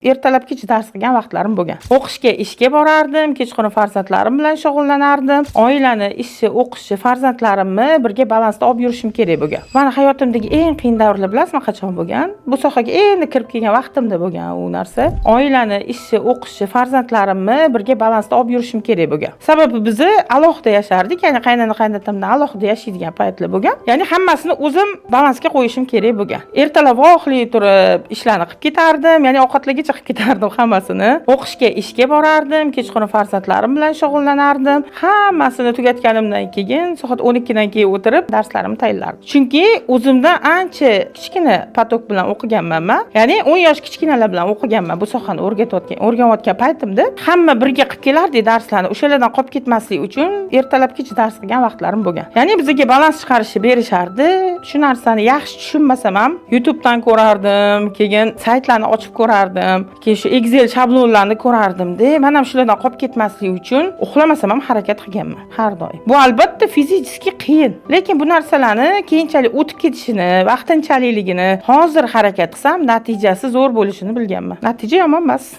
Ertalabki dars qilgan vaqtlarim bo'lgan. O'qishga, ishga borardim, kechqurun farzandlarim bilan shug'ullanardim. Oilani, ishi, o'qishi, farzandlarimni birga balansda olib yurishim kerak bo'lgan. Meni hayotimdagi eng qiyin davrlar bilasizmi qachon bo'lgan? Bu sohaga endi kirib kelgan vaqtimda bo'lgan u narsa. Oilani, ishi, o'qishi, farzandlarimni birga balansda olib yurishim kerak bo'lgan. Sababi biz alohida yashardik, ya'ni qaynotamdan alohida yashaydigan paytlar bo'lgan. Ya'ni hammasini o'zim balansga qo'yishim kerak bo'lgan. Ertalab voqli turib ishlarni qilib ketardim, ya'ni ovqatlarga chiqib ketardim hammasini. O'qishga, ishga borardim, kechqurun farzandlarim bilan shug'ullanardim. Hammasini tugatganimdan keyin soat 12 dan keyin o'tirib darslarimni tayyorlardim. Chunki o'zimdan ancha kichkina potok bilan o'qiganman. Ya'ni 10 yosh kichkinalar bilan o'qiganman bu sohani o'rganayotgan paytimda hamma birga qilib kelardi darslarni. O'shalardan qolib ketmaslik uchun ertalabki dars qilgan vaqtlarim bo'lgan. Ya'ni bizga balans chiqarishni berishardi. Shu narsani yaxshi tushunmasam ham YouTube dan ko'rardim, keyin saytlarni ochib ko'rardim. Keyin shu Excel shablonlarni ko'rardim-da, men ham shulardan qolib ketmaslik uchun uxlamasam ham harakat qilganman har doim. Bu albatta fizически qiyin, lekin bu narsalarni keyinchalik o'tib ketishini, vaqtinchalikligini hozir harakat qilsam natijasi zo'r bo'lishini bilganman. Natija yomon emas.